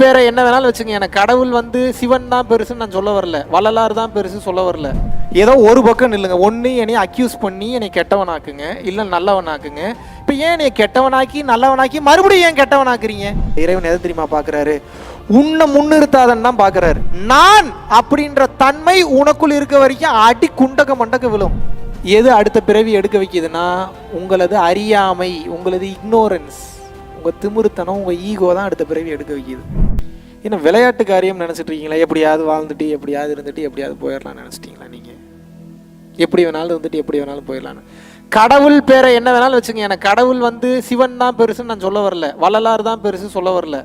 பேரை என்ன வேணாலும் வச்சுங்க. எனக்கு கடவுள் சிவன் தான் பெருசுன்னு நான் சொல்ல வரல, வள்ளலார் தான் பெருசு சொல்ல வரல. ஏதோ ஒரு பக்கம் நில்லுங்க. ஒன்று என்னை அக்யூஸ் பண்ணி என்னை கெட்டவனாக்குங்க, இல்லை நல்லவனாக்குங்க. இப்போ ஏன் என்னை கெட்டவனாக்கி நல்லவனாக்கி மறுபடியும் ஏன் கெட்டவனாக்குறீங்க? இறைவன் எதை தெரியுமா பார்க்குறாரு? உன்னை முன்னிறுத்தாதன்னு தான் பார்க்குறாரு. நான் அப்படின்ற தன்மை உனக்குள் இருக்க வரைக்கும் அடி குண்டக்க மண்டக்க விழும். எது அடுத்த பிறவி எடுக்க வைக்கிதுன்னா உங்களது அறியாமை, உங்களது இக்னோரன்ஸ், உங்கள் திமிருத்தனம், உங்கள் ஈகோ தான் அடுத்த பிறவி எடுக்க வைக்கிது. ஏன்னா விளையாட்டு காரியம் நினச்சிட்டு இருக்கீங்களா? எப்படியாவது வாழ்ந்துட்டு எப்படியாவது இருந்துட்டு எப்படியாவது போயிடலாம்னு நினச்சிட்டிங்களா? நீங்கள் எப்படி வேணாலும் இருந்துட்டு எப்படி வேணாலும் போயிடலான்னு. கடவுள் பேரை என்ன வேணாலும் வச்சுங்க. எனக்கு கடவுள் சிவன் தான் பெருசுன்னு நான் சொல்ல வரல, வள்ளலார் தான் பெருசு சொல்ல வரல,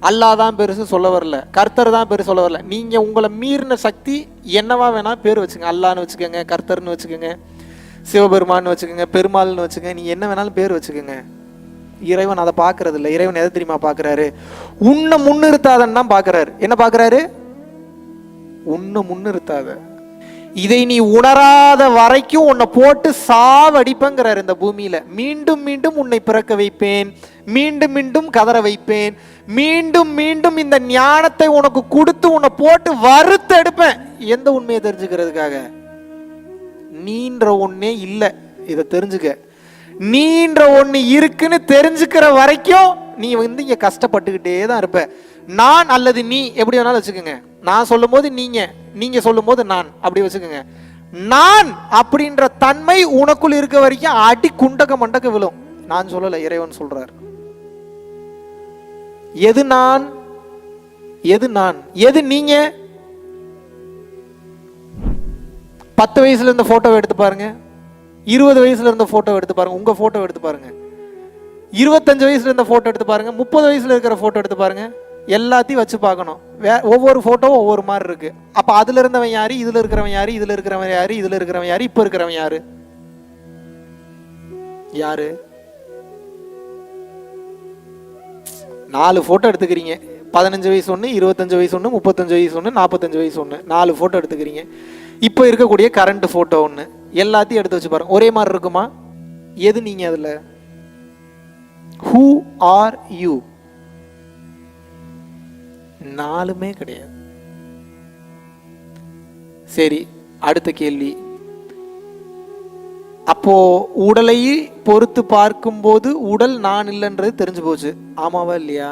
அல்லாஹ் தான் பெருசு சொல்ல வரல, கர்த்தர் தான் பெருசு சொல்ல வரல. நீங்கள் உங்களை மீறின சக்தி என்னவா வேணால் பேர் வச்சுங்க. அல்லான்னு வச்சுக்கோங்க, கர்த்தர்னு வச்சுக்கோங்க, சிவபெருமான்னு வச்சுக்கோங்க, பெருமாள்னு வச்சுக்கோங்க, நீங்கள் என்ன வேணாலும் பேர் வச்சுக்கோங்க. இறைவன் அதை பார்க்கறது இல்லை. இறைவன் எதை தெரியுமா பார்க்குறாரு? உன்னை முன்னிறுத்தாதன்னு தான் பார்க்குறாரு. என்ன பார்க்குறாரு? உன்னை முன்னிறுத்தாத. இதை நீ உணராத வரைக்கும் உன்னை போட்டு சாவடிப்பங்கிறார் இந்த பூமியில. மீண்டும் மீண்டும் உன்னை பிறக்க வைப்பேன், மீண்டும் மீண்டும் கதற வைப்பேன், மீண்டும் மீண்டும் இந்த ஞானத்தை உனக்கு கொடுத்து உன்னை போட்டு வறுத்து எடுப்பேன். எந்த உண்மையை தெரிஞ்சுக்கிறதுக்காக? நீன்ற ஒன்னே இல்லை, இதை தெரிஞ்சுக்க. நீன்ற ஒன்று இருக்குன்னு தெரிஞ்சுக்கிற வரைக்கும் நீ இங்க கஷ்டப்பட்டுக்கிட்டே தான் இருப்ப. நான் அல்லது நீ எப்படி வேணாலும் வச்சுக்கோங்க. நான் சொல்லும் போது நீங்க சொல்லும் போது நான், அப்படி வச்சுக்கோங்க. நான் அப்படின்ற தன்மை உனக்குள் இருக்க வரைக்கும் அடி குண்டக்க மண்டக்க விழும். நான் சொல்லல, இறைவன் சொல்றார். எது நான், எது நான், எது நீங்க? 10 வயசுல இருந்த போட்டோவை எடுத்து பாருங்க, 20 வயசுல இருந்த போட்டோ எடுத்து பாருங்க, உங்க போட்டோ எடுத்து பாருங்க, 25 வயசுல இருந்த போட்டோ எடுத்து பாருங்க, 30 வயசுல இருக்கிற போட்டோ எடுத்து பாருங்க. எல்லாத்தையும் வச்சு பார்க்கணும். ஒவ்வொரு போட்டோவும் ஒவ்வொரு மாதிரி இருக்கு. அப்ப அதுல இருந்தவன் யாரு, இதுல இருக்கிறவன் யாரு, இதுல இருக்கிறவன் யாரு, இதுல இருக்கிறவன் யாரு, இப்ப இருக்கிறவன் யாரு? யாரு? 4 போட்டோ எடுத்துக்கிறீங்க. 15 வயசு ஒன்று, 25 வயசு ஒன்று, 35 வயசு ஒன்று, 45 வயசு ஒன்று, 4 போட்டோ எடுத்துக்கிறீங்க. இப்போ இருக்கக்கூடிய கரண்ட் போட்டோ ஒன்று. எல்லாத்தையும் எடுத்து வச்சு பாருங்க. ஒரே மாதிரி இருக்குமா? எது நீங்க அதுல? Who are you? 4மே கிடையாது. சரி, அடுத்த கேள்வி. அப்போ உடலை பொறுத்து பார்க்கும்போது உடல் நான் இல்லைன்றது தெரிஞ்சு போச்சு. ஆமாவா இல்லையா?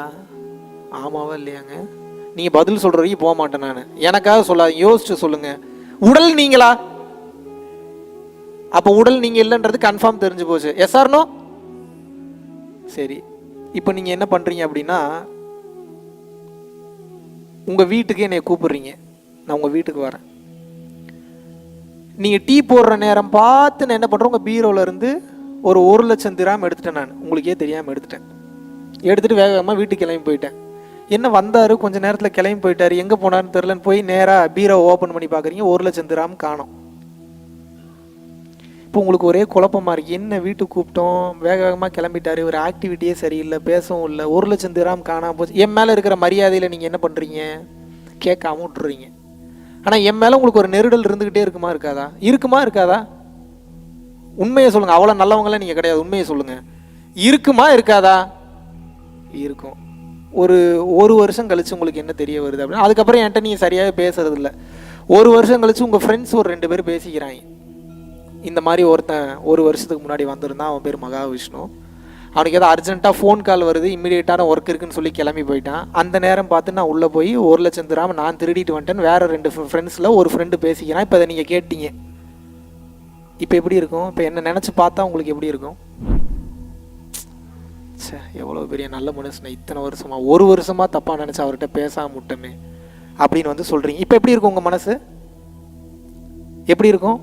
ஆமாவா இல்லையாங்க? நீங்க பதில் சொல்ற வரைக்கும் போக மாட்டேன் நான். எனக்காக சொல்லாதீங்க, யோசிச்சு சொல்லுங்க. உடல் நீங்களா? அப்போ உடல் நீங்க இல்லைன்றது கன்ஃபார்ம் தெரிஞ்சு போச்சு. Yes or no? சரி, இப்போ நீங்க என்ன பண்றீங்க அப்படின்னா, உங்க வீட்டுக்கு என்னை கூப்பிடுறீங்க. நான் உங்க வீட்டுக்கு வரேன். நீங்க டீ போடுற நேரம் பார்த்து நான் என்ன பண்றேன், உங்க பீரோல இருந்து ஒரு 1 லட்சம் திராம் எடுத்துட்டேன். நான் உங்களுக்கே தெரியாம எடுத்துட்டேன். எடுத்துட்டு வேகமா வீட்டுக்கு கிளம்பி போயிட்டேன். என்ன வந்தாரு, கொஞ்ச நேரத்துல கிளம்பி போயிட்டாரு, எங்க போனாருன்னு தெரியலன்னு போய் நேரா பீரோ ஓபன் பண்ணி பாக்குறீங்க, 1 லட்சம் திராம் காணோம். இப்போ உங்களுக்கு ஒரே குழப்பமா இருக்கு. என்ன வீட்டுக்கு கூப்பிட்டோம், வேக வேகமா கிளம்பிட்டாரு, ஒரு ஆக்டிவிட்டியே சரியில்லை, பேசவும் இல்லை, 1 லட்சம் திராம் காணாம போச்சு. என் மேல இருக்கிற மரியாதையில நீங்க என்ன பண்றீங்க? கேட்காம விட்டுறீங்க. ஆனா என் மேல உங்களுக்கு ஒரு நெருடல் இருந்துகிட்டே இருக்குமா இருக்காதா? இருக்குமா இருக்காதா? உண்மையை சொல்லுங்க. அவ்வளவு நல்லவங்கள நீங்க கிடையாது. உண்மையை சொல்லுங்க. இருக்குமா இருக்காதா? இருக்கும். ஒரு வருஷம் கழிச்சு உங்களுக்கு என்ன தெரிய வருது அப்படின்னா, அதுக்கப்புறம் என்கிட்ட நீங்க சரியாக பேசுறது இல்லை. 1 வருஷம் கழிச்சு உங்க ஃப்ரெண்ட்ஸ் ஒரு 2 பேர் பேசிக்கிறாங்க. இந்த மாதிரி ஒருத்தன் 1 வருஷத்துக்கு முன்னாடி வந்திருந்தான், அவன் பேர் மகாவிஷ்ணு. அவனுக்கு ஏதோ அர்ஜென்ட்டாக ஃபோன் கால் வருது, இம்மிடியேட்டான ஒர்க் இருக்குன்னு சொல்லி கிளம்பி போயிட்டான். அந்த நேரம் பார்த்து நான் உள்ளே போய் 1 லட்சம் திராம் நான் திருடிட்டு வந்துட்டேன். வேறு 2 ஃப்ரெண்ட்ஸில் ஒரு ஃப்ரெண்டு பேசிக்கிறான். இப்போ அதை நீங்கள் கேட்டீங்க. இப்போ எப்படி இருக்கும்? இப்போ என்ன நினச்சி பார்த்தா உங்களுக்கு எப்படி இருக்கும்? சே, எவ்வளோ பெரிய நல்ல மனுஷனை இத்தனை வருஷமா, 1 வருஷமாக தப்பாக நினச்சி அவர்கிட்ட பேசாம விட்டமே அப்படின்னு சொல்கிறீங்க. இப்போ எப்படி இருக்கும் உங்கள் மனசு? எப்படி இருக்கும்?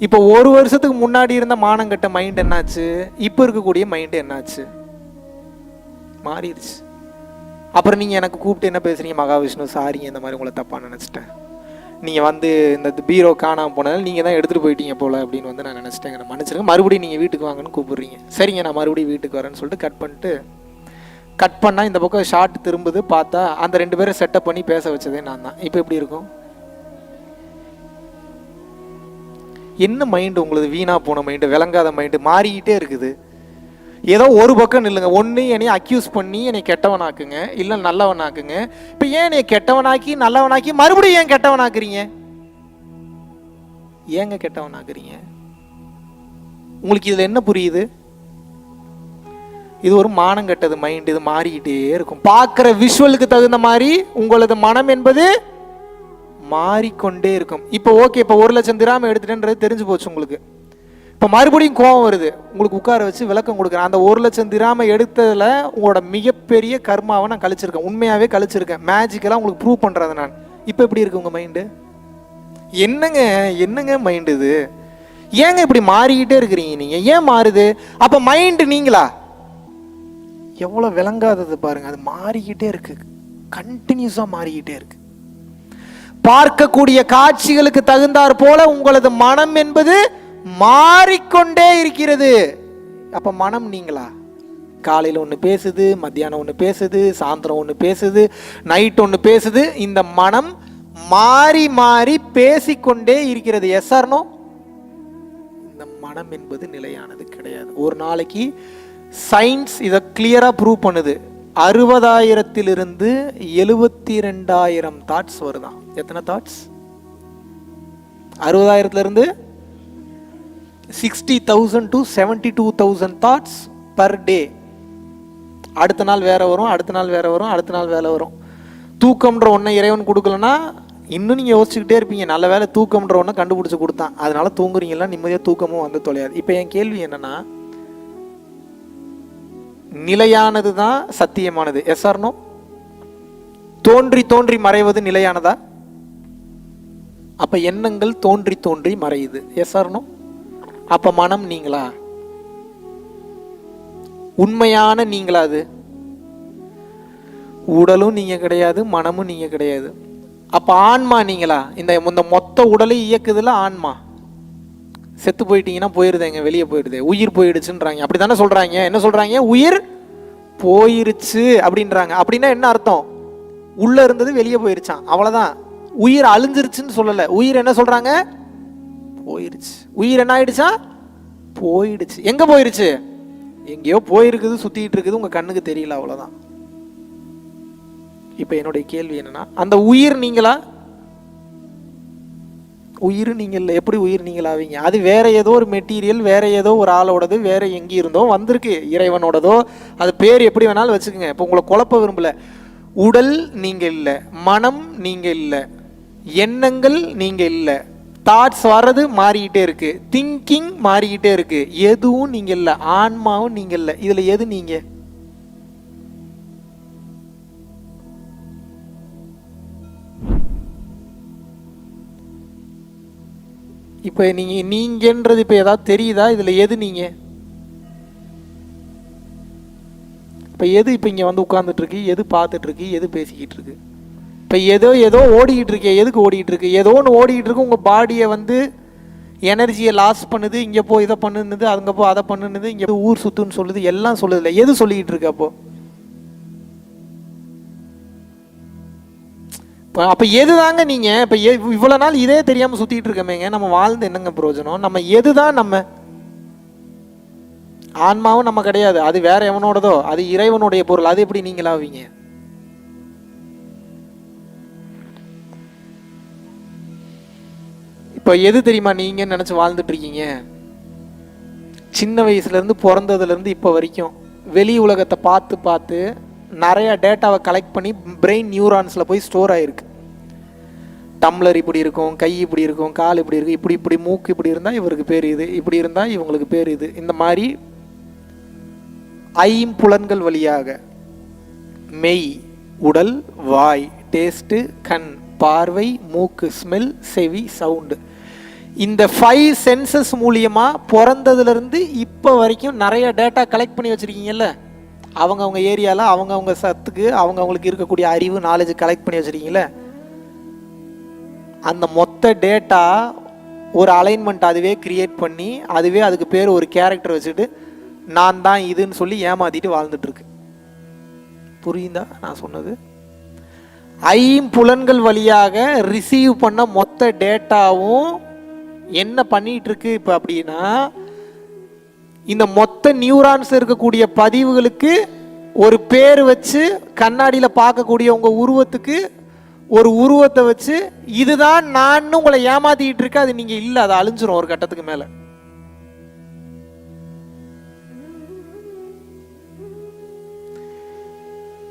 இப்போ 1 வருஷத்துக்கு முன்னாடி இருந்த மானங்கட்ட மைண்ட் என்னாச்சு? இப்போ இருக்கக்கூடிய மைண்டு என்னாச்சு? மாறிடுச்சு. அப்புறம் நீங்கள் எனக்கு கூப்பிட்டு என்ன பேசுறீங்க? மகாவிஷ்ணு சாரிங்க, இந்த மாதிரி உங்களை தப்பாக நினச்சிட்டேன், நீங்கள் இந்த பீரோ காணாமல் போனதால் நீங்கள் தான் எடுத்துகிட்டு போயிட்டீங்க போல் அப்படின்னு நான் நினச்சிட்டேங்க, மன்னிச்சிருங்க, மறுபடியும் நீங்கள் வீட்டுக்கு வாங்கன்னு கூப்பிடுறீங்க. சரிங்க, நான் மறுபடியும் வீட்டுக்கு வரேன்னு சொல்லிட்டு கட் பண்ணால் இந்த பக்கம் ஷார்ட் திரும்புது. பார்த்தா அந்த 2 பேரை செட்டப் பண்ணி பேச வச்சதே நான் தான். இப்போ எப்படி இருக்கும்? என்ன மைண்டு உங்களது? வீணா போன மைண்டு, விளங்காத மைண்டு, மாறிக்கிட்டே இருக்குது. ஏதோ ஒரு பக்கம் நில்லுங்க. ஒன்று என்னை அக்யூஸ் பண்ணி என்னை கெட்டவனாக்குங்க, இல்லை நல்லவனாக்குங்க. இப்போ ஏன் என்னை கெட்டவனாக்கி நல்லவனாக்கி மறுபடியும் ஏன் கெட்டவனாக்குறீங்க? ஏங்க கெட்டவனாக்குறீங்க? உங்களுக்கு இதில் என்ன புரியுது? இது ஒரு மானம் கெட்டது மைண்ட். இது மாறிக்கிட்டே இருக்கும். பார்க்குற விஷுவலுக்கு தகுந்த மாதிரி உங்களது மனம் என்பது மாறிக்கொண்டே இருக்கும். இப்போ ஓகே, இப்போ 1,00,000 திராம எடுத்துட்டேன்றது தெரிஞ்சு போச்சு உங்களுக்கு. இப்போ மறுபடியும் கோபம் வருது, உங்களுக்கு உட்கார வச்சு விளக்கம் கொடுக்குறேன். அந்த 1,00,000 திராம எடுத்ததில் உங்களோட மிகப்பெரிய கர்மாவை நான் கழிச்சிருக்கேன், உண்மையாகவே கழிச்சிருக்கேன். மேஜிக்கலாக உங்களுக்கு ப்ரூவ் பண்ணுறது நான். இப்போ எப்படி இருக்கு உங்கள் மைண்டு? என்னங்க மைண்டு இது? ஏங்க இப்படி மாறிக்கிட்டே இருக்கிறீங்க நீங்கள்? ஏன் மாறுது? அப்போ மைண்டு நீங்களா? எவ்வளோ விளங்காதது பாருங்க. அது மாறிக்கிட்டே இருக்கு, கண்டினியூஸாக மாறிக்கிட்டே இருக்கு. பார்க்கக்கூடிய காட்சிகளுக்கு தகுந்தாற் போல உங்களது மனம் என்பது மாறிக்கொண்டே இருக்கிறது. அப்ப மனம் நீங்களா? காலையில் ஒன்று பேசுது, மத்தியானம் ஒன்று பேசுது, சாயந்தரம் ஒன்று பேசுது, நைட் ஒன்று பேசுது. இந்த மனம் மாறி மாறி பேசிக்கொண்டே இருக்கிறது. Yes or no? இந்த மனம் என்பது நிலையானது கிடையாது. ஒரு நாளைக்கு சயின்ஸ் இதை கிளியரா ப்ரூவ் பண்ணுது. 60,000 72,000 தாட்ஸ் வருதான். எத்தனை thoughts? 60,000 60,000 to 72,000 thoughts per day. அடுத்த நாள் வேற வரும், அடுத்த நாள் வேற வரும், அடுத்த நாள் வேலை வரும். தூக்கம்ன்ற ஒன்றை இறைவன் கொடுக்கலன்னா இன்னும் நீங்கள் யோசிச்சுக்கிட்டே இருப்பீங்க. நல்ல வேலை தூக்கம்ன்ற ஒன்றை கண்டுபிடிச்சி கொடுத்தான், அதனால தூங்குறீங்களா, நிம்மதியாக தூக்கமும் வந்து தொலையாது. இப்போ என் கேள்வி என்னன்னா, நிலையானது தான் சத்தியமானது. S or no? தோன்றி தோன்றி மறைவது நிலையானதா? அப்ப எண்ணங்கள் தோன்றி தோன்றி மறையுது. S or no? அப்ப மனம் நீங்களா? உண்மையான நீங்களா? அது உடலும் நீங்க கிடையாது, மனமும் நீங்க கிடையாது. அப்ப ஆன்மா நீங்களா? இந்த மொத்த உடலை இயக்குதுல ஆன்மா. செத்து போயிட்டீங்கன்னா போயிருதேங்க, வெளியே போயிடுது, உயிர் போயிடுச்சுன்றாங்க. அப்படித்தானே சொல்றாங்க. என்ன சொல்றாங்க? உயிர் போயிருச்சு அப்படின்றாங்க. அப்படின்னா என்ன அர்த்தம்? உள்ள இருந்தது வெளியே போயிருச்சான், அவ்வளவுதான். உயிர் அழிஞ்சிருச்சுன்னு சொல்லல. உயிர் என்ன சொல்றாங்க? போயிருச்சு. உயிர் என்ன ஆயிடுச்சா? போயிடுச்சு. எங்க போயிருச்சு? எங்கேயோ போயிருக்குது, சுத்திட்டு இருக்குது, உங்க கண்ணுக்கு தெரியல, அவ்வளவுதான். இப்ப என்னுடைய கேள்வி என்னன்னா, அந்த உயிர் நீங்களா? உயிர் நீங்க இல்லை. எப்படி உயிர் நீங்கள் ஆவீங்க? அது வேற ஏதோ ஒரு மெட்டீரியல், வேற ஏதோ ஒரு ஆளோடது, வேற எங்கே இருந்தோ வந்திருக்கு, இறைவனோடதோ. அது பேர் எப்படி வேணாலும் வச்சுக்கோங்க. இப்போ உங்களை குழப்ப விரும்பல. உடல் நீங்க இல்லை, மனம் நீங்க இல்லை, எண்ணங்கள் நீங்க இல்லை, தாட்ஸ் வர்றது மாறிக்கிட்டே இருக்கு, திங்கிங் மாறிக்கிட்டே இருக்கு. எதுவும் நீங்க இல்லை, ஆன்மாவும் நீங்க இல்லை. இதுல எது நீங்க? இப்ப நீங்கன்றது இப்ப ஏதாவது தெரியுதா? இதுல எது நீங்க? இப்ப எது இப்ப இங்க வந்து உட்கார்ந்துட்டு இருக்கு, எது பார்த்துட்டு இருக்கு, எது பேசிக்கிட்டு இருக்கு? இப்ப ஏதோ ஓடிக்கிட்டு இருக்கு. எதுக்கு ஓடிக்கிட்டு இருக்கு? ஏதோ ஒன்று ஓடிக்கிட்டு இருக்கு. உங்க பாடியை வந்து எனர்ஜியை லாஸ் பண்ணுது. இங்க போ இதை பண்ணுது, அங்க போ அதை பண்ணுது, இங்க ஊர் சுத்துன்னு சொல்லுது, எல்லாம் சொல்லுது. இல்லை, எது சொல்லிக்கிட்டு இருக்கு அப்போ? அப்ப எதுதாங்க நீங்க? இப்ப இவ்வளவு நாள் இதே தெரியாம சுத்திட்டு இருக்கமேங்க, நம்ம வாழ்ந்து என்னங்க பிரயோஜனம்? நம்ம எதுதான்? நம்ம ஆன்மாவும் நம்ம கிடையாது, அது வேற எவனோடதோ, அது இறைவனுடைய பொருள். அது எப்படி நீங்களாவீங்க? இப்ப எது தெரியுமா நீங்க நினைச்சு வாழ்ந்துட்டு இருக்கீங்க? சின்ன வயசுல இருந்து, பிறந்ததுல இருந்து இப்ப வரைக்கும் வெளி உலகத்தை பார்த்து பார்த்து நிறைய டேட்டாவை கலெக்ட் பண்ணி பிரெயின் நியூரான்ஸ்ல போய் ஸ்டோர் ஆயிருக்கு. டம்ளர் இப்படி இருக்கும், கை இப்படி இருக்கும், கால் இப்படி இருக்கும், இப்படி மூக்கு இப்படி இருந்தா இவருக்கு பேர் இது, இப்படி இருந்தா இவங்களுக்கு பேர் இது. இந்த மாதிரி ஐம்புலன்கள் வழியாக மெய், உடல், வாய், டேஸ்ட், கண், பார்வை, மூக்கு, ஸ்மெல், செவி, சவுண்டு, இந்த 5 சென்சஸ் மூலியமா பிறந்ததுல இருந்து இப்ப வரைக்கும் நிறைய டேட்டா கலெக்ட் பண்ணி வச்சிருக்கீங்கல்ல. அவங்க ஏரியால அவங்க சத்துக்கு அவங்களுக்கு இருக்கக்கூடிய அறிவு, நாலேஜ் கலெக்ட் பண்ணி வச்சிருக்கீங்கல்ல. அந்த மொத்த டேட்டா ஒரு அலைன்மெண்ட் அதுவே கிரியேட் பண்ணி, அதுவே அதுக்கு பேர் ஒரு கேரக்டர் வச்சுட்டு நான் தான் இதுன்னு சொல்லி ஏமாத்திட்டு வாழ்ந்துட்டு இருக்கு. புரியுதா நான் சொன்னது? ஐம்புலன்கள் வழியாக ரிசீவ் பண்ண மொத்த டேட்டாவும் என்ன பண்ணிட்டு இருக்கு இப்ப அப்படின்னா, இந்த மொத்த நியூரான்ஸ் இருக்கக்கூடிய பதிவுகளுக்கு ஒரு பேர் வச்சு கண்ணாடியில் பார்க்கக்கூடிய உங்கள் உருவத்துக்கு ஒரு உருவத்தை வச்சு இதுதான் நான் உங்களை ஏமாத்திட்டு இருக்க, அது நீங்கள் இல்லை, அதை அழிஞ்சிரும் ஒரு கட்டத்துக்கு மேலே.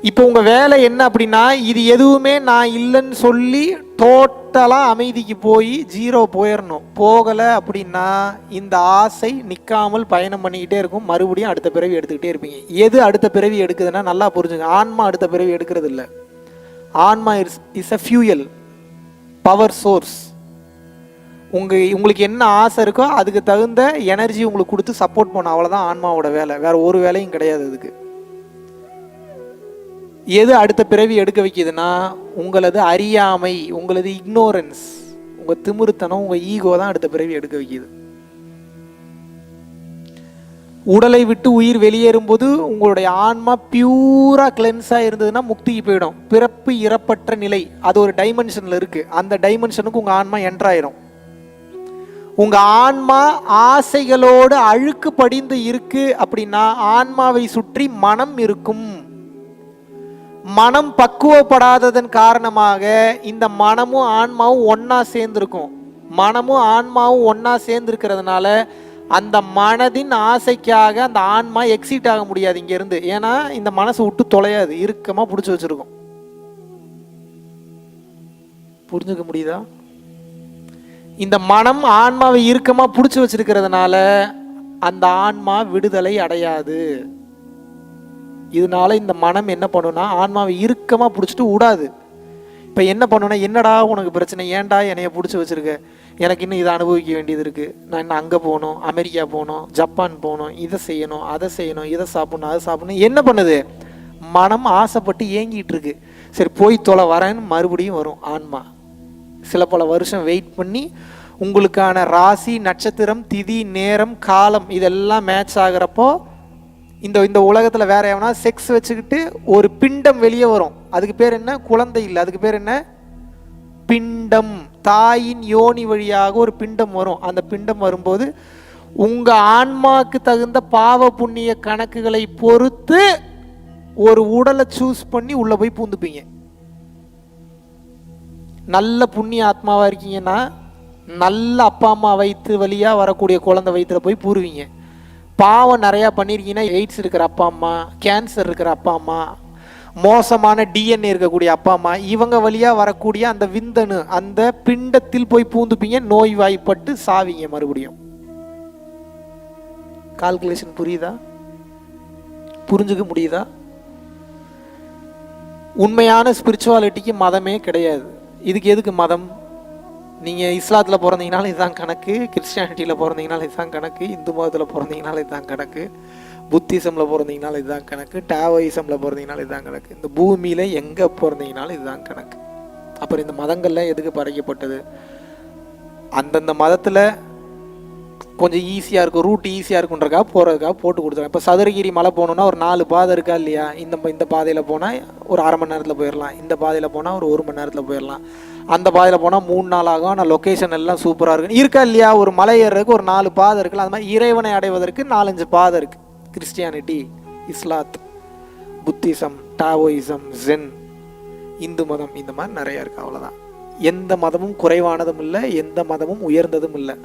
இப்போ உங்கள் வேலை என்ன அப்படின்னா, இது எதுவுமே நான் இல்லைன்னு சொல்லி டோட்டலாக அமைதிக்கு போய் ஜீரோ போயிடணும். போகலை அப்படின்னா இந்த ஆசை நிற்காமல் பயணம் பண்ணிக்கிட்டே இருக்கும். மறுபடியும் அடுத்த பிறவி எடுத்துக்கிட்டே இருப்பீங்க. எது அடுத்த பிறவி எடுக்குதுன்னா நல்லா புரிஞ்சுங்க, ஆன்மா அடுத்த பிறவி எடுக்கிறது இல்லை. ஆன்மா is a fuel, power source. உங்களுக்கு என்ன ஆசை இருக்கோ அதுக்கு தகுந்த எனர்ஜி உங்களுக்கு கொடுத்து சப்போர்ட் பண்ண, அவ்வளோதான் ஆன்மாவோட வேலை. வேற ஒரு வேலையும் கிடையாது அதுக்கு. எது அடுத்த பிறவி எடுக்க வைக்கிதுன்னா உங்களது அறியாமை, உங்களது இக்னோரன்ஸ், உங்க திமிருத்தனம், உங்க ஈகோ தான் அடுத்த பிறவி எடுக்க வைக்கிது. உடலை விட்டு உயிர் வெளியேறும் போது உங்களுடைய ஆன்மா பியூரா கிளென்ஸா இருந்ததுன்னா முக்திக்கு போயிடும். பிறப்பு இறப்பற்ற நிலை அது ஒரு டைமென்ஷன்ல இருக்கு. அந்த டைமென்ஷனுக்கு உங்க ஆன்மா என்ட்ராயிரும். உங்க ஆன்மா ஆசைகளோடு அழுக்கு படிந்து இருக்கு அப்படின்னா ஆன்மாவை சுற்றி மனம் இருக்கும். மனம் பக்குவப்படாததன் காரணமாக இந்த மனமும் ஆன்மாவும் ஒன்னா சேர்ந்திருக்கும். மனமும் ஆன்மாவும் ஒன்னா சேர்ந்திருக்கிறதுனால அந்த மனதின் ஆசைக்காக அந்த ஆன்மா எக்ஸிட் ஆக முடியாது இங்க இருந்து. ஏன்னா இந்த மனசு விட்டு தொலையாது, இறுக்கமா பிடிச்சி வச்சிருக்கும். புரிஞ்சுக்க முடியுதா? இந்த மனம் ஆன்மாவை இறுக்கமா பிடிச்சி வச்சிருக்கிறதுனால அந்த ஆன்மா விடுதலை அடையாது. இதனால இந்த மனம் என்ன பண்ணுன்னா ஆன்மாவை இறுக்கமா பிடிச்சிட்டு விடாது. இப்போ என்ன பண்ணுன்னா, என்னடா உனக்கு பிரச்சனை, ஏன்டா என்னைய பிடிச்சி வச்சிருக்க, எனக்கு இன்னும் இதை அனுபவிக்க வேண்டியது இருக்கு, நான் இன்னும் அங்கே போகணும், அமெரிக்கா போகணும், ஜப்பான் போகணும், இதை செய்யணும், அதை செய்யணும், இதை சாப்பிடணும், அதை சாப்பிடணும். என்ன பண்ணுது? மனம் ஆசைப்பட்டு ஏங்கிட்டு இருக்கு. சரி போய் தொலை வரேன்னு மறுபடியும் வரும் ஆன்மா. சில பல வருஷம் வெயிட் பண்ணி உங்களுக்கான ராசி, நட்சத்திரம், திதி, நேரம், காலம் இதெல்லாம் மேட்ச் ஆகிறப்போ இந்த உலகத்தில் வேற எவனா செக்ஸ் வச்சுக்கிட்டு ஒரு பிண்டம் வெளியே வரும். அதுக்கு பேர் என்ன? குழந்தை இல்லை, அதுக்கு பேர் என்ன? பிண்டம். தாயின் யோனி வழியாக ஒரு பிண்டம் வரும். அந்த பிண்டம் வரும்போது உங்க ஆன்மாக்கு தகுந்த பாவ புண்ணிய கணக்குகளை பொறுத்து ஒரு உடலை சூஸ் பண்ணி உள்ள போய் பூந்துப்பீங்க. நல்ல புண்ணிய ஆத்மாவா இருக்கீங்கன்னா நல்ல அப்பா அம்மா வயிற்று வழியா வரக்கூடிய குழந்தை வயிற்றுல போய் பூருவீங்க. பாவம் நிறையா பண்ணியிருக்கீங்கன்னா எய்ட்ஸ் இருக்கிற அப்பா அம்மா, கேன்சர் இருக்கிற அப்பா அம்மா, மோசமான டிஎன்ஏ இருக்கக்கூடிய அப்பா அம்மா, இவங்க வழியாக வரக்கூடிய அந்த விந்தணு அந்த பிண்டத்தில் போய் பூந்துப்பீங்க. நோய் வாய்ப்பட்டு சாவீங்க மறுபடியும். கால்குலேஷன் புரியுதா? புரிஞ்சுக்க முடியுதா? உண்மையான ஸ்பிரிச்சுவாலிட்டிக்கு மதமே கிடையாது. இதுக்கு எதுக்கு மதம்? நீங்கள் இஸ்லாத்தில் பிறந்தீங்கனாலும் இதுதான் கணக்கு, கிறிஸ்டியானிட்டியில் பிறந்தீங்கனாலும் இதுதான் கணக்கு, இந்து மதத்தில் பிறந்தீங்கனாலும் இதுதான் கணக்கு, புத்திசமில் பிறந்தீங்கனாலும் இதுதான் கணக்கு, டாவோயிசமில் பிறந்தீங்கனாலும் இதுதான் கணக்கு, இந்த பூமியில் எங்கே பிறந்தீங்கனாலும் இதுதான் கணக்கு. அப்புறம் இந்த மதங்கள்லாம் எதுக்கு படைக்கப்பட்டது? அந்தந்த மதத்தில் கொஞ்சம் ஈஸியாக இருக்கும், ரூட் ஈஸியாக இருக்குன்றக்காக போகிறதுக்காக போட்டு கொடுத்துருக்காங்க. இப்போ சதுரகிரி மலை போகணுன்னா ஒரு 4 பாதை இருக்கா இல்லையா? இந்த பாதையில் போனால் ஒரு அரை மணி நேரத்தில் போயிடலாம், இந்த பாதையில் போனால் ஒரு 1 மணி நேரத்தில் போயிடலாம், அந்த பாதையில் போனால் 3 நாள் ஆகும். ஆனால் லொக்கேஷன் எல்லாம் சூப்பராக இருக்கு இருக்கா இல்லையா? ஒரு மலை ஏறுறதுக்கு ஒரு 4 பாதை இருக்குல்ல, அது மாதிரி இறைவனை அடைவதற்கு 4-5 பாதை இருக்கு. Christianity, Islam, Buddhism, Taoism, Zen, இந்து மதம், இந்த மாதிரி நிறைய இருக்கு. அவ்வளோதான். எந்த மதமும் குறைவானதும் இல்லை, எந்த மதமும் உயர்ந்ததும் இல்லை.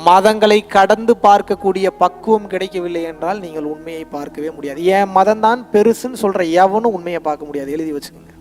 மதங்களை கடந்து பார்க்கக்கூடிய பக்குவம் கிடைக்கவில்லை என்றால் நீங்கள் உண்மையை பார்க்கவே முடியாது. என் மதம் தான் பெருசுன்னு சொல்ற எவனும் உண்மையை பார்க்க முடியாது. எழுதி வச்சுக்கோங்க.